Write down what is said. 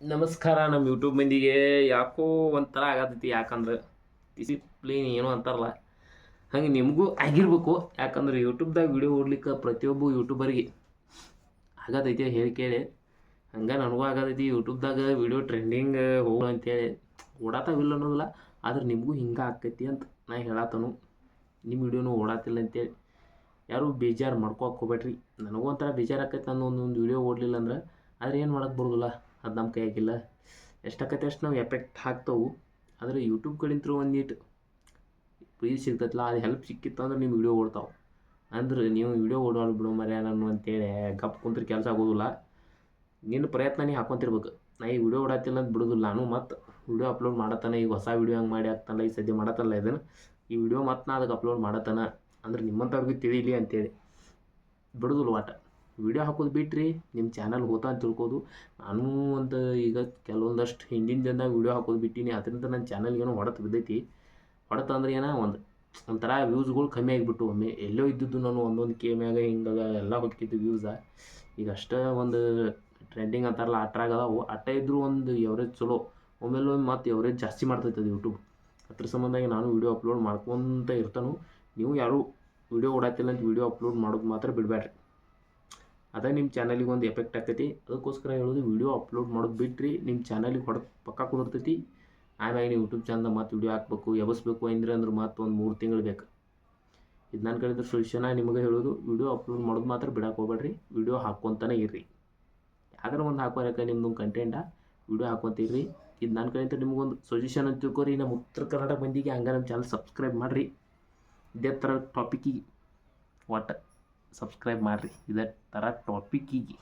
ನಮಸ್ಕಾರ. ನಮ್ಮ ಯೂಟ್ಯೂಬ್ ಮಂದಿಗೆ ಯಾಕೋ ಒಂಥರ ಆಗತೈತಿ. ಯಾಕಂದ್ರೆ ಡಿಸಿಪ್ಲಿನ್ ಏನೋ ಅಂತಾರಲ್ಲ, ಹಂಗೆ ನಿಮಗೂ ಆಗಿರ್ಬೇಕು. ಯಾಕಂದ್ರೆ ಯೂಟ್ಯೂಬ್ದಾಗ ವಿಡಿಯೋ ಓಡ್ಲಿಕ್ಕೆ ಪ್ರತಿಯೊಬ್ಬ ಯೂಟ್ಯೂಬರ್ಗೆ ಆಗತೈತಿ ಹೇಳಿ ಕೇಳಿ. ಹಂಗೆ ನನಗೂ ಆಗತೈತಿ. ಯೂಟ್ಯೂಬ್ದಾಗ ವಿಡಿಯೋ ಟ್ರೆಂಡಿಂಗ್ ಹೋಗು ಅಂತೇಳಿ ಓಡಾತಾವಿಲ್ಲ ಅನ್ನೋದಿಲ್ಲ, ಆದ್ರೆ ನಿಮಗೂ ಹಿಂಗೆ ಆಕೈತಿ ಅಂತ ನಾ ಹೇಳತ್ತನು. ನಿಮ್ಮ ವಿಡಿಯೋನು ಓಡಾತಿಲ್ಲ ಅಂತೇಳಿ ಯಾರು ಬೇಜಾರು ಮಾಡ್ಕೊಳಕ್ಕೆ ಹೋಗ್ಬೇಡ್ರಿ. ನನಗೂ ಒಂಥರ ಬೇಜಾರು ಆಕೈತಿ. ನಾನು ಒಂದೊಂದು ವಿಡಿಯೋ ಓಡಲಿಲ್ಲ ಅಂದ್ರೆ, ಆದರೆ ಏನು ಮಾಡೋಕ್ಕೆ ಬರೋದಿಲ್ಲ, ಅದು ನಮ್ಮ ಕೈಯಾಗಿಲ್ಲ. ಎಷ್ಟಾಕೈತೆ ಅಷ್ಟು ನಾವು ಎಫೆಕ್ಟ್ ಹಾಕ್ತವು. ಆದರೆ ಯೂಟ್ಯೂಬ್ ಕಡೆಂತರೂ ಒಂದು ನೀಟ್ ಪ್ರೀಸ್ ಸಿಗ್ತೈತಲ್ಲ, ಅದು ಹೆಲ್ಪ್ ಸಿಕ್ಕಿತ್ತು ಅಂದ್ರೆ ನಿಮ್ಮ ವಿಡಿಯೋ ಓಡ್ತಾವೆ. ಅಂದ್ರೆ ನೀವು ವಿಡಿಯೋ ಓಡೋಳು ಬಿಡೋ ಮರ್ಯ ನಾನು ಅಂತೇಳಿ ಗಪ್ ಕುಂತ್ರೆ ಕೆಲಸ ಆಗೋದಿಲ್ಲ. ನಿನ್ನ ಪ್ರಯತ್ನ ನೀ ಹಾಕ್ಕೊಂತಿರ್ಬೇಕು. ನಾ ಈ ವಿಡಿಯೋ ಓಡಾತಿಲ್ಲ ಅಂತ ಬಿಡೋದಿಲ್ಲ. ನಾನು ಮತ್ತು ವಿಡಿಯೋ ಅಪ್ಲೋಡ್ ಮಾಡತ್ತಾನೆ. ಈಗ ಹೊಸ ವಿಡಿಯೋ ಹಂಗೆ ಮಾಡಿ ಆಗ್ತಾನಲ್ಲ, ಈ ಸದ್ಯ ಮಾಡತ್ತಲ್ಲ ಇದನ್ನು, ಈ ವಿಡಿಯೋ ಮತ್ತು ನಾ ಅದಕ್ಕೆ ಅಪ್ಲೋಡ್ ಮಾಡತ್ತಾನ ಅಂದ್ರೆ ನಿಮ್ಮಂಥವ್ರಿಗೆ ತಿಳಿಲಿ ಅಂತೇಳಿ ಬಿಡೋದಿಲ್ಲ. ವಾಟ ವಿಡಿಯೋ ಹಾಕೋದು ಬಿಟ್ರಿ ನಿಮ್ಮ ಚಾನಲ್ ಹೋತಾ ಅಂತ ತಿಳ್ಕೋದು. ನಾನು ಒಂದು ಈಗ ಕೆಲವೊಂದಷ್ಟು ಹಿಂದಿನ ದಿನದಾಗ ವಿಡಿಯೋ ಹಾಕೋದು ಬಿಟ್ಟೀನಿ. ಅದರಿಂದ ನನ್ನ ಚಾನಲ್ಗೇನೋ ಹೊಡೆತ ಬಿದ್ದೈತಿ. ಹೊಡೆತ ಅಂದ್ರೆ ಏನೋ ಒಂಥರ ವ್ಯೂಸ್ಗಳು ಕಮ್ಮಿ ಆಗಿಬಿಟ್ಟು. ಒಮ್ಮೆ ಎಲ್ಲೋ ಇದ್ದಿದ್ದು ನಾನು ಒಂದೊಂದು ಕೆ ಮ್ಯಾಗ ಹಿಂಗಾಗ ಎಲ್ಲ ಹೋಗ್ತಿದ್ದು ವ್ಯೂಸ. ಈಗ ಅಷ್ಟೇ ಒಂದು ಟ್ರೆಂಡಿಂಗ್ ಅಂತಾರಲ್ಲ ಅಟ್ರಾಗದಾವು. ಅಟ್ಟ ಇದ್ದರೂ ಒಂದು ಎವ್ರೇಜ್ ಚಲೋ. ಒಮ್ಮೆಲ್ಲೊಮ್ಮೆ ಮತ್ತು ಎವ್ರೇಜ್ ಜಾಸ್ತಿ ಮಾಡ್ತೈತದು ಯೂಟ್ಯೂಬ್. ಅದ್ರ ಸಂಬಂಧಾಗಿ ನಾನು ವಿಡಿಯೋ ಅಪ್ಲೋಡ್ ಮಾಡ್ಕೊತ ಇರ್ತಾನು. ನೀವು ಯಾರು ವಿಡಿಯೋ ಓಡಾತಿಲ್ಲ ಅಂತ ವಿಡಿಯೋ ಅಪ್ಲೋಡ್ ಮಾಡೋದು ಮಾತ್ರ ಬಿಡಬೇಡ್ರಿ. ಅದೇ ನಿಮ್ಮ ಚಾನಲಿಗೆ ಒಂದು ಎಫೆಕ್ಟ್ ಆಗ್ತೈತಿ. ಅದಕ್ಕೋಸ್ಕರ ಹೇಳೋದು, ವಿಡಿಯೋ ಅಪ್ಲೋಡ್ ಮಾಡೋದು ಬಿಟ್ರಿ ನಿಮ್ಮ ಚಾನಲಿಗೆ ಹೊಡೆದು ಪಕ್ಕ ಕುದಿರ್ತೈತಿ. ಆಮ್ಯಾಗ ನೀವು ಯೂಟ್ಯೂಬ್ ಚಾನಲ್ ಮತ್ತು ವಿಡಿಯೋ ಹಾಕಬೇಕು ಎಬಸ್ಬೇಕು ಅಂದ್ರೆ ಮತ್ತು ಒಂದು 3 ತಿಂಗಳು ಬೇಕು. ಇದು ನನ್ನ ಕಡೆಯಿಂದ ಸೊಲ್ಯೂಷನ್. ನಿಮಗೆ ಹೇಳೋದು, ವಿಡಿಯೋ ಅಪ್ಲೋಡ್ ಮಾಡೋದು ಮಾತ್ರ ಬಿಡಕ್ಕೆ ಹೋಗ್ಬೇಡ್ರಿ. ವಿಡಿಯೋ ಹಾಕ್ಕೊತಾನೆ ಇರ್ರಿ. ಯಾವ್ದಾರ ಒಂದು ಹಾಕೋರಕ್ಕೆ ನಿಮ್ಮದು ಕಂಟೆಂಟ ವಿಡಿಯೋ ಹಾಕ್ಕೊತೀರಿ. ಇದು ನನ್ನ ಕಡೆಯಿಂದ ನಿಮಗೊಂದು ಸೊಲ್ಯೂಷನ್ ಅಂತ ತಿಳ್ಕೊರಿ. ನಮ್ಮ ಉತ್ತರ ಕರ್ನಾಟಕ ಮಂದಿಗೆ ಹಂಗೆ ನಮ್ಮ ಚಾನಲ್ ಸಬ್ಸ್ಕ್ರೈಬ್ ಮಾಡಿರಿ. ಇದೇ ಥರ ಟಾಪಿಕ್ಕಿಗೆ ಒಟ್ಟು ಸಬ್ಸ್ಕ್ರೈಬ್ ಮಾಡಿರಿ. ಇದೇ ಥರ ಟಾಪಿಕ್ಕಿಗೆ